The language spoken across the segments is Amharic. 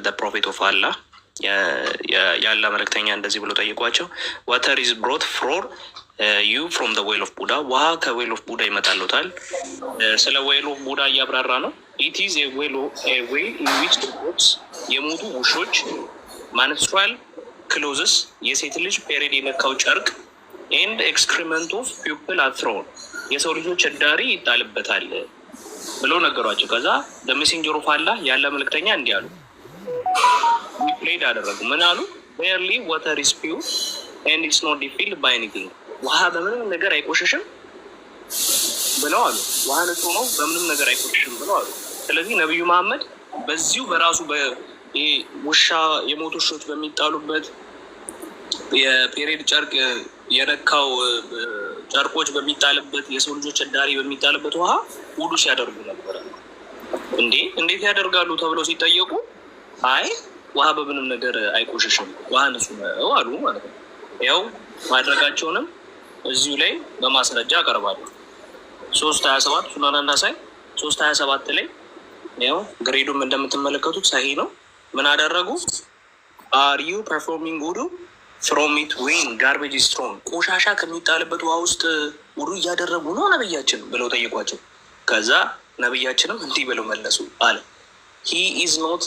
the prophet of Allah ያለ መልእክተኛ እንደዚህ ብሎ ጠይቋቸው water is brought for you from the well of Buddha ውሃ ከዌል ኦፍ ቡዳ ይመጣሉታል። ስለ ዌል ኦፍ ቡዳ እያብራራ ነው። it is a well in which dogs የሞቱ ውሾች menstrual clothes የሴት ልጅ ፔሪድ የነካው ጨርቅ and excrement of people are thrown የሰው ልጆች እዳሪ ይጣልበታል ብሎ ነገሯቸው። ከዛ the messenger of Allah ያለ መልእክተኛ እንዲህ አሉ ፕሌድ አደረጉ። ምን አሉ? barely water is pure and it's not defiled by anything ውሃ በምንም ነገር አይቆሸሽም ብለው አሉ። ውሃ ንጹህ ነው በምንም ነገር አይቆሸሽም ብለው አሉ። ስለዚህ ነብዩ መሐመድ በዚሁ በራሱ ውሻ የሞቱ ውሾች በሚጣሉበት የፔሬድ ጨርቅ የነካው ጨርቆች በሚጣልበት የሰው ልጆች እዳሪ በሚጣልበት ውሃ ውዱ ሲያደርጉ ነበር። እንዴት ያደርጋሉ ተብለው ሲጠየቁ አይ ውሃ በምንም ነገር አይቆሸሽም ውሃ ንጹህ ነው አሉ ማለት ነው። ያው ማድረጋቸውንም እዚሁ ላይ በማስረጃ አቀርባሉ። 3:27 ሱናን አንዳሳይ 3:27 ላይ ያው ግሬዱም እንደምትመለከቱት ሰሂ ነው። ምን አደረጉ? are you performing wudu from it when garbage is thrown ቆሻሻ ከሚጣልበት ውሃ ውስጥ ውዱ እያደረጉ ነው ነብያችን ብለው ጠይቋቸው። ከዛ ነብያችንም እንዲህ ብለው መለሱ አለ he is not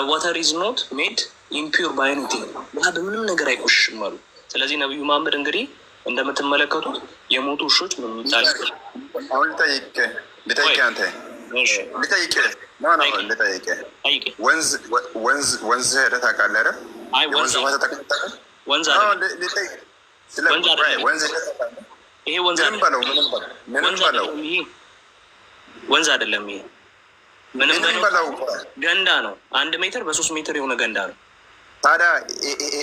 water is not made impure by anything ውሃ በምንም ነገር አይቆሽሽም አሉ። ስለዚህ ነብዩ መሐመድ እንግዲህ እንደምትመለከቱት የሞቱ ውሾች ምን ይጣል አሁን ልጠይቅ አንተ ልጠይቅ ወንዝ ሄደህ ታውቃለህ አይደል? አይ ወንዝ አይደለም። ይሄ ምንም በለው ገንዳ ነው። 1 ሜትር በ3 ሜትር የሆነ ገንዳ ነው። ታዲያ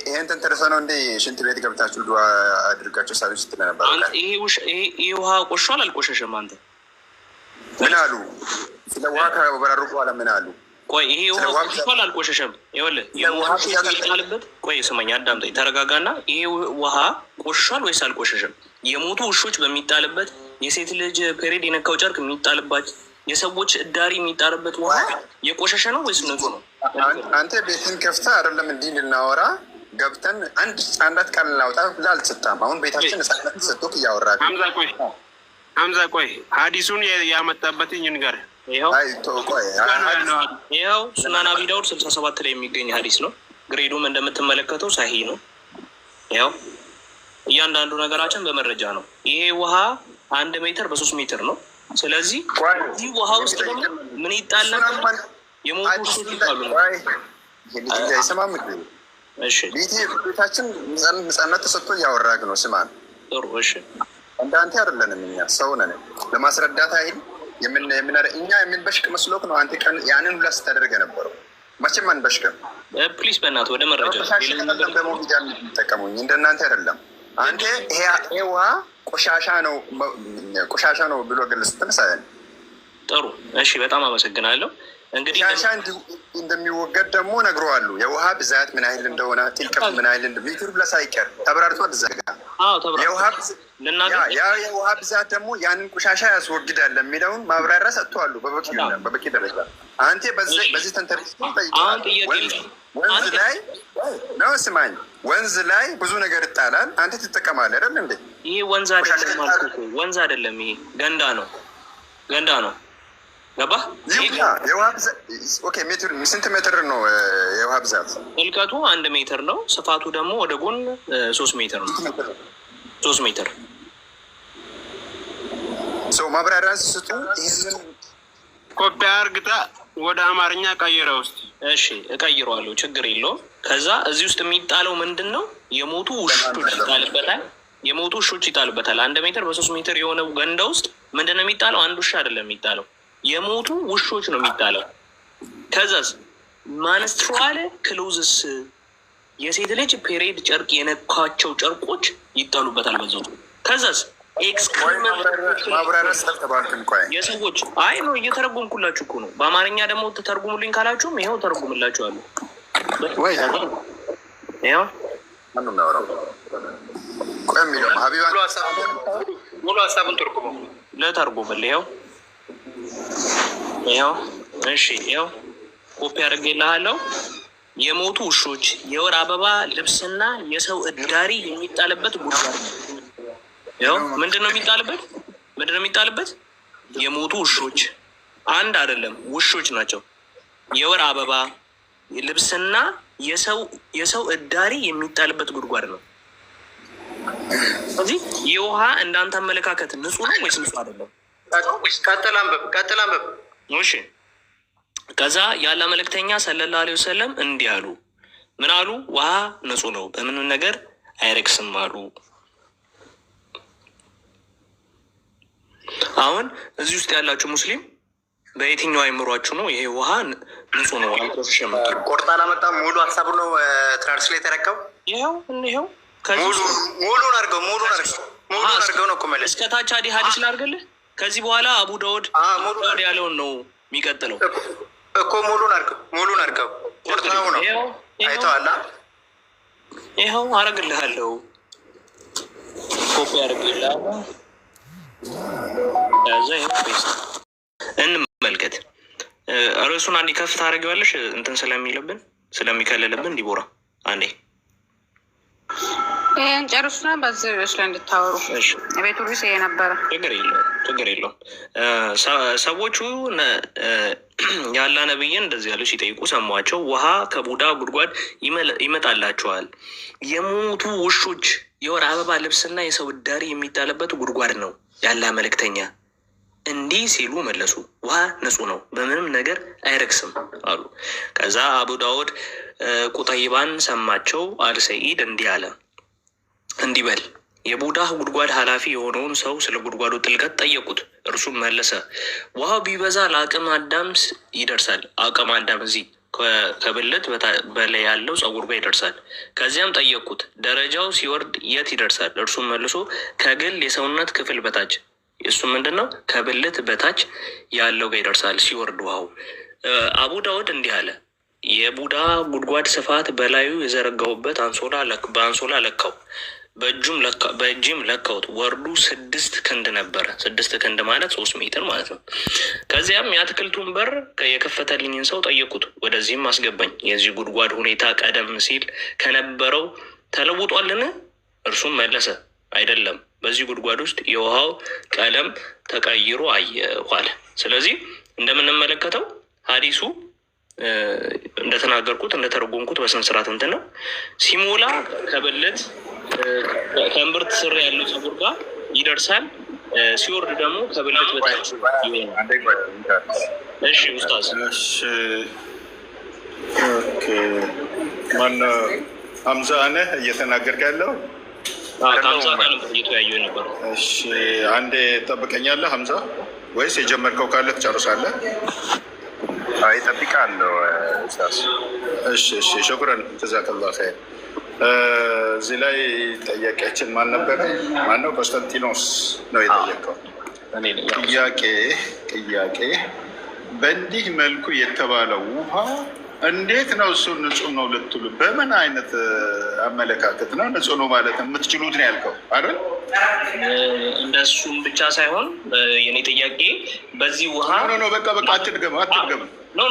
ይሄን ተንተርሰህ ነው እንደ ሽንት ቤት ገብታችሁ ዱዓ አድርጋችሁ ሳቢ ስትል ነበር። ይሄ ውሃ ቆሽሿል አልቆሸሸም? አንተ ምን አሉ? ስለ ውሃ ከበራሩ በኋላ ምን አሉ? ቆይ ይሄ ውሃ ቆሽሿል አልቆሸሸም? ይኸውልህ የውሃ ሲያልበት ቆይ ስማኝ፣ አዳምጠኝ፣ ተረጋጋና ይሄ ውሃ ቆሽሿል ወይስ አልቆሸሸም? የሞቱ ውሾች በሚጣልበት የሴት ልጅ ፔሬድ የነካው ጨርቅ የሚጣልባት የሰዎች እዳሪ የሚጣልበት ውሃ የቆሸሸ ነው ወይስ ንጹህ ነው? አንተ ቤትን ከፍተህ አይደለም እንዲህ ልናወራ ገብተን አንድ አንዳት ቃል እናውጣ ብለህ አልሰጣም። አሁን ቤታችን ነፃነት ተሰጥቶክ እያወራህ ሐምዛ ቆይ ሐዲሱን ያመጣበትኝ ንገር። ይኸው ሱናን አቢ ዳውድ 67 ላይ የሚገኝ ሐዲስ ነው። ግሬዱም እንደምትመለከተው ሰሂ ነው። ይኸው እያንዳንዱ ነገራችን በመረጃ ነው። ይሄ ውሃ 1 ሜትር በ3 ሜትር ነው። ስለዚህ እዚህ ውሃ ውስጥ ደግሞ ምን ይጣላል? የሞቱ ውሾች ይጣሉ። ቤታችን ነፃነት ተሰጥቶ እያወራህ ነው። ስማ ጥሩ እሺ፣ እንዳንተ አይደለንም እኛ ሰው ነን። ለማስረዳት አይደል እኛ የምንበሽቅ መስሎክ ነው። አንተ ቀን ያንን ሁላ ስታደርግ ነበረው። መቼም አንበሽቅም። ፕሊስ በእናትህ ወደ መረጃ ደግሞ ሚዲያ የሚጠቀሙኝ እንደናንተ አይደለም። አንተ ይሄ ውሃ ቆሻሻ ነው ብሎ ግልጽ ትንሳለን። ጥሩ እሺ፣ በጣም አመሰግናለሁ። እንግዲህ ቆሻሻ እንደሚወገድ ደግሞ ነግረዋለሁ። የውሃ ብዛት ምን ያህል እንደሆነ ጥልቀት ምን ያህል ሜትር ብለህ ሳይቀር ተብራርቷል። እዛ ጋር የውሃ ብዛት ደግሞ ያንን ቆሻሻ ያስወግዳል የሚለውን ማብራሪያ ሰጥተዋል በበቂ ደረጃ። አንተ በዚህ ተንተርሰህ ጠይቀሃል። ወንዝ ላይ ነው ስማኝ፣ ወንዝ ላይ ብዙ ነገር ይጣላል። አንተ ትጠቀማለህ አይደል እንዴ? ይሄ ወንዝ አይደለም ማለት ነው። ወንዝ አይደለም፣ ይሄ ገንዳ ነው። ገባ? የውሃ ብዛት ኦኬ። ሜትር ስንት ሜትር ነው የውሃ ብዛት? ጥልቀቱ 1 ሜትር ነው። ስፋቱ ደግሞ ወደ ጎን 3 ሜትር ነው። 3 ሜትር ሰው ማብራሪያ ስጡ። ይሄንን ኮፒ አርግታ ወደ አማርኛ ቀይረው ውስጥ እሺ፣ እቀይረዋለሁ፣ ችግር የለውም። ከዛ እዚህ ውስጥ የሚጣለው ምንድን ነው? የሞቱ ውሾች ይጣልበታል። የሞቱ ውሾች ይጣልበታል። 1 ሜትር በ3 ሜትር የሆነ ገንዳ ውስጥ ምንድን ነው የሚጣለው? አንድ ውሻ አይደለም የሚጣለው፣ የሞቱ ውሾች ነው የሚጣለው። ከዛስ ማንስትሩዋል ክሎዝስ የሴት ልጅ ፔሬድ ጨርቅ የነካቸው ጨርቆች ይጣሉበታል በዛው። ከዛስ የሰዎች አይ ነው እየተረጎምኩላችሁ እኮ ነው። በአማርኛ ደግሞ ተተርጉሙልኝ ካላችሁም ይኸው ተርጉምላችኋለሁ። ይኸው ሙሉ ሀሳቡን ለተርጉምልህ ይኸው እሺ፣ ይኸው ኮፒ አድርጌልሃለሁ። የሞቱ ውሾች፣ የወር አበባ ልብስና የሰው እዳሪ የሚጣልበት ጉድጓድ ነው። ያው ምንድን ነው የሚጣልበት? ምንድን ነው የሚጣልበት? የሞቱ ውሾች፣ አንድ አይደለም ውሾች ናቸው። የወር አበባ ልብስና የሰው እዳሪ የሚጣልበት ጉድጓድ ነው። ስለዚህ ይህ ውሃ እንዳንተ አመለካከት ንጹህ ነው ወይስ ንጹህ አይደለም? ቀጥል አንብብ። እሺ። ከዛ ያለ መልእክተኛ ሰለላሁ ዐለይሂ ወሰለም እንዲህ አሉ። ምን አሉ? ውሃ ንጹህ ነው፣ በምንም ነገር አይረክስም አሉ። አሁን እዚህ ውስጥ ያላችሁ ሙስሊም በየትኛው አይምሯችሁ ነው ይሄ ውሃ ንጹህ ነው? ቆርጣ አላመጣም። ሙሉ ሀሳቡ ነው ትራንስሌት ያደረገው። ይኸው ሙሉን አድርገው ነው እኮ መለስ እስከ ታች ሀዲስ ላድርግልህ። ከዚህ በኋላ አቡ ዳውድ ያለውን ነው የሚቀጥለው እኮ። ሙሉን አድርገው ቆርጣው ነው አይተዋላ። ይኸው አረግልሃለሁ፣ ኮፒ አረግልሃለሁ። እንመልከት። ርዕሱን አንዴ ከፍ ታደርጊዋለሽ እንትን ስለሚከልልብን ዲቦራ አንዴ ይህን ጨርሱና በዚህ ርዕስ ላይ እንድታወሩ ቤቱ ርዕስ ይሄ ነበረ። ችግር የለውም። ሰዎቹ ያላ ነብይን እንደዚህ ያሉ ሲጠይቁ ሰሟቸው። ውሃ ከቡዳ ጉድጓድ ይመጣላቸዋል፣ የሞቱ ውሾች፣ የወር አበባ ልብስና የሰው እዳሪ የሚጣልበት ጉድጓድ ነው ያላ መልእክተኛ እንዲህ ሲሉ መለሱ። ውሃ ንጹህ ነው፣ በምንም ነገር አይረክስም አሉ። ከዛ አቡ ዳውድ ቁጠይባን ሰማቸው። አልሰኢድ እንዲህ አለ፣ እንዲህ በል የቡዳ ጉድጓድ ኃላፊ የሆነውን ሰው ስለ ጉድጓዱ ጥልቀት ጠየቁት። እርሱም መለሰ፣ ውሃው ቢበዛ ለአቅመ አዳም ይደርሳል። አቅመ አዳም እዚህ ከብልት በላይ ያለው ጸጉር ጋር ይደርሳል። ከዚያም ጠየቁት፣ ደረጃው ሲወርድ የት ይደርሳል? እርሱም መልሶ ከግል የሰውነት ክፍል በታች። እሱ ምንድን ነው? ከብልት በታች ያለው ጋር ይደርሳል ሲወርድ ውሃው። አቡ ዳውድ እንዲህ አለ፣ የቡዳ ጉድጓድ ስፋት በላዩ የዘረጋውበት በአንሶላ ለካው፣ በእጅም ለካውት። ወርዱ 6 ክንድ ነበረ። 6 ክንድ ማለት 3 ሜትር ማለት ነው። ከዚያም የአትክልቱን በር የከፈተልኝን ሰው ጠየቁት፣ ወደዚህም አስገባኝ። የዚህ ጉድጓድ ሁኔታ ቀደም ሲል ከነበረው ተለውጧልን? እርሱም መለሰ፣ አይደለም፣ በዚህ ጉድጓድ ውስጥ የውሃው ቀለም ተቀይሮ አየኋል። ስለዚህ እንደምንመለከተው ሀዲሱ እንደተናገርኩት እንደተረጎምኩት በስነ ስርዓት እንትን ነው። ሲሞላ ከብልት ከእምብርት ስር ያለው ጸጉር ጋር ይደርሳል። ሲወርድ ደግሞ ከብልት በታች ይሆናል። እሺ ኡስታዝ፣ ማነው ሀምዛ ነህ እየተናገርክ ያለው? ከሀምዛ ጋር ነበር እየተወያዩ የነበረው። እሺ አንዴ ጠብቀኛለህ ሀምዛ፣ ወይስ የጀመርከው ካለ ትጨርሳለህ? አይ ጠብቃለሁ። እሺ ሹክረን ጀዛከላህ ኸይር። እዚህ ላይ ጠያቂያችን ማን ነበረ? ማነው? ኮንስታንቲኖስ ነው የጠየቀው። ጥያቄ በእንዲህ መልኩ የተባለው ውሃ እንዴት ነው እሱ ንጹህ ነው ልትሉ፣ በምን አይነት አመለካከት ነው ንጹህ ነው ማለት የምትችሉት ነው ያልከው አይደል? እንደሱም ብቻ ሳይሆን የኔ ጥያቄ በዚህ ውሃ በቃ አትድገም ኖ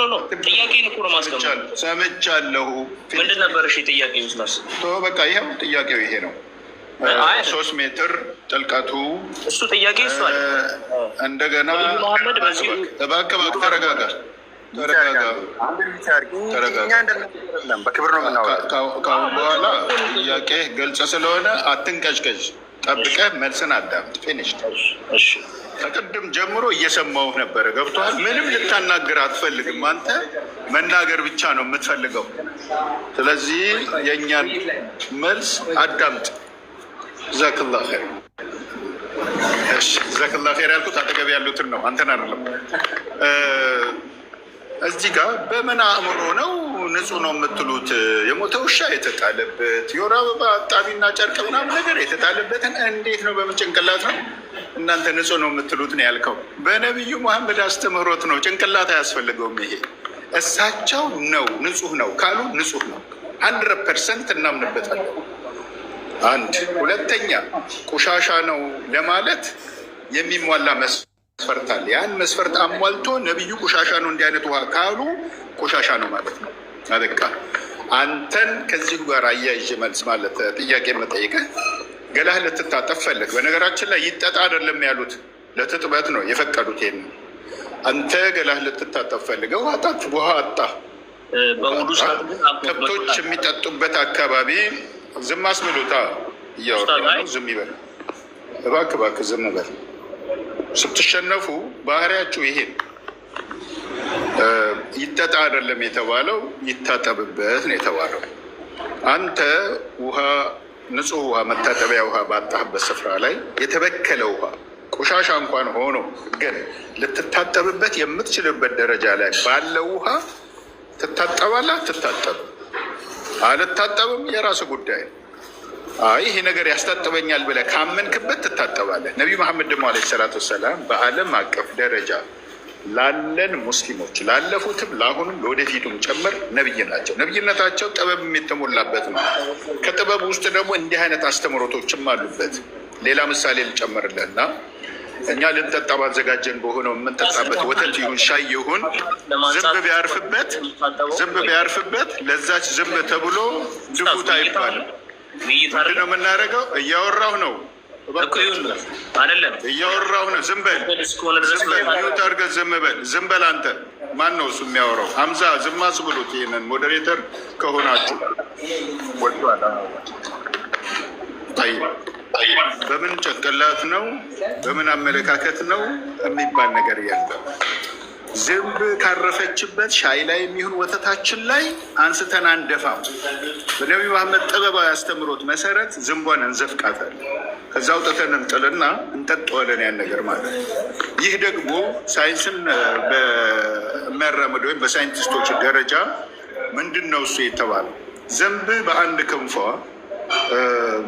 ጥያቄ እኮ ነው ማስቀመጥ። ሰምቻለሁ። ምንድን ነበር? እሺ ጥያቄ ይመስላል። በቃ ይኸው ጥያቄው ይሄ ነው። 3 ሜትር ጥልቀቱ እሱ ጥያቄ እሱ አለ። እንደገና እባክህ ተረጋጋ። በክብር ነው የምናወራው። ከአሁን በኋላ ጥያቄ ግልጽ ስለሆነ አትንቀጭቀጭ፣ ጠብቀህ መልስን አዳምጥ። ፊኒሽ። ከቅድም ጀምሮ እየሰማሁህ ነበረ። ገብቶሃል? ምንም ልታናገር አትፈልግም። አንተ መናገር ብቻ ነው የምትፈልገው። ስለዚህ የእኛን መልስ አዳምጥ። ጀዛከላህ ኸይር። ጀዛከላህ ኸይር ያልኩት አጠገብ ያሉትን ነው፣ አንተን አይደለም። እዚህ ጋር በምን አእምሮ ነው ንጹህ ነው የምትሉት? የሞተ ውሻ የተጣለበት የወር አበባ አጣቢና ጨርቅ ምናምን ነገር የተጣለበትን እንዴት ነው በምን ጭንቅላት ነው እናንተ ንጹህ ነው የምትሉት ነው ያልከው? በነቢዩ መሐመድ አስተምህሮት ነው። ጭንቅላት አያስፈልገውም። ይሄ እሳቸው ነው ንጹህ ነው ካሉ ንጹህ ነው 100% እናምንበታለን። አንድ ሁለተኛ ቆሻሻ ነው ለማለት የሚሟላ መስፈርት አለ። ያን መስፈርት አሟልቶ ነቢዩ ቆሻሻ ነው እንዲህ አይነት ውሃ ካሉ ቆሻሻ ነው ማለት ነው። አበቃ። አንተን ከዚሁ ጋር አያይዤ መልስ ማለት ጥያቄ መጠይቅህ ገላህ ልትታጠብ ፈለግ። በነገራችን ላይ ይጠጣ አይደለም ያሉት ለትጥበት ነው የፈቀዱት። ይሄን አንተ ገላህ ልትታጠብ ፈልገው አጣት ውሃ አጣ። ከብቶች የሚጠጡበት አካባቢ ዝም አስብሉታ። እያወራ ነው። ዝም ይበል እባክህ፣ እባክህ ዝም በል። ስትሸነፉ ባህሪያችሁ ይሄን ይጠጣ አይደለም የተባለው ይታጠብበት ነው የተባለው። አንተ ውሃ ንጹህ ውሃ መታጠቢያ ውሃ ባጣህበት ስፍራ ላይ የተበከለ ውሃ ቆሻሻ እንኳን ሆኖ ግን ልትታጠብበት የምትችልበት ደረጃ ላይ ባለው ውሃ ትታጠባለህ? አትታጠብም? አልታጠብም የራስ ጉዳይ። አይ ይሄ ነገር ያስታጥበኛል ብለህ ካመንክበት ትታጠባለህ። ነቢዩ መሐመድ ደግሞ ዓለይሂ ሰላቱ ወሰላም በዓለም አቀፍ ደረጃ ላለን ሙስሊሞች ላለፉትም ለአሁንም ለወደፊቱም ጭምር ነብይ ናቸው። ነብይነታቸው ጥበብ የተሞላበት ነው። ከጥበብ ውስጥ ደግሞ እንዲህ አይነት አስተምሮቶችም አሉበት። ሌላ ምሳሌ ልጨምርልህና እኛ ልንጠጣ ባዘጋጀን በሆነው የምንጠጣበት ወተት ይሁን ሻይ ይሁን ዝንብ ቢያርፍበት ለዛች ዝንብ ተብሎ ድፉት አይባልም። ምንድን ነው የምናደርገው? እያወራሁ ነው እያወራሁ ነው። ዝም በል ሚዩት አድርገህ ዝም በል። ዝም በል አንተ። ማን ነው እሱ የሚያወራው? ሀምዛ ዝም አስብሉት። ይህንን ሞዴሬተር ከሆናችሁ በምን ጭንቅላት ነው በምን አመለካከት ነው የሚባል ነገር የለም። ዝንብ ካረፈችበት ሻይ ላይ የሚሆን ወተታችን ላይ አንስተን አንደፋም። በነቢዩ መሐመድ ጥበባዊ አስተምሮት መሰረት ዝንቧን እንዘፍቃታለን። ከዛ አውጥተን እንጥልና እንጠጣዋለን ያን ነገር ማለት። ይህ ደግሞ ሳይንስን በሚያራምድ ወይም በሳይንቲስቶች ደረጃ ምንድን ነው እሱ የተባለው? ዝንብ በአንድ ክንፏ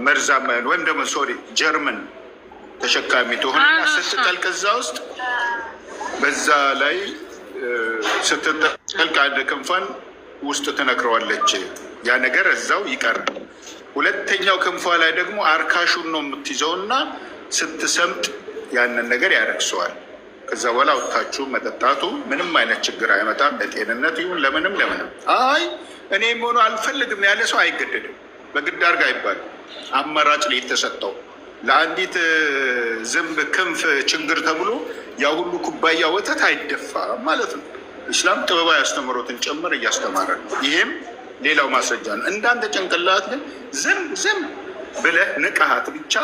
መርዛማ ወይም ደግሞ ጀርመን ተሸካሚ ትሆንና ስትጠልቅ እዛ ውስጥ በዛ ላይ ስትጠልቅ አንድ ክንፏን ውስጥ ትነክረዋለች። ያ ነገር እዛው ይቀራል። ሁለተኛው ክንፏ ላይ ደግሞ አርካሹን ነው የምትይዘውና ስትሰምጥ ያንን ነገር ያረክሰዋል። ከዛ በኋላ አውጥታችሁ መጠጣቱ ምንም አይነት ችግር አይመጣም። ለጤንነት ይሁን ለምንም። አይ እኔም ሆኖ አልፈልግም ያለ ሰው አይገደድም። በግድ አድርግ አይባልም። አማራጭ ላይ የተሰጠው ለአንዲት ዝንብ ክንፍ ችግር ተብሎ ያ ሁሉ ኩባያ ወተት አይደፋም ማለት ነው። ኢስላም ጥበባዊ አስተምሮትን ጭምር እያስተማረ ነው። ይሄም ሌላው ማስረጃ ነው። እንዳንተ ጭንቅላት ግን ዝም ብለህ ንቃሃት ብቻ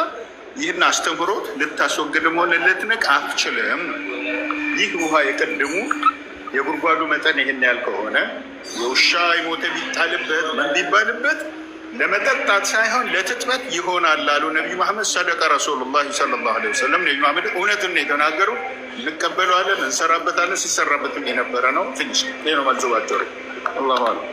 ይህን አስተምሮት ልታስወግድም ሆነ ልትንቅ አትችልም። ይህ ውሃ የቀድሙ የጉድጓዱ መጠን ይህን ያህል ከሆነ የውሻ የሞተ ቢጣልበት ምን ቢባልበት ለመጠጣት ሳይሆን ለትጥበት ይሆናል አሉ ነቢዩ መሐመድ። ሰደቀ ረሱሉላህ ሰለላሁ ዐለይሂ ወሰለም። ነቢዩ መሐመድ እውነትን ነው የተናገሩ። እንቀበለዋለን፣ እንሰራበታለን። ሲሰራበትም የነበረ ነው። ትንሽ ነው መልሶ ባቸው አላሁ አለም።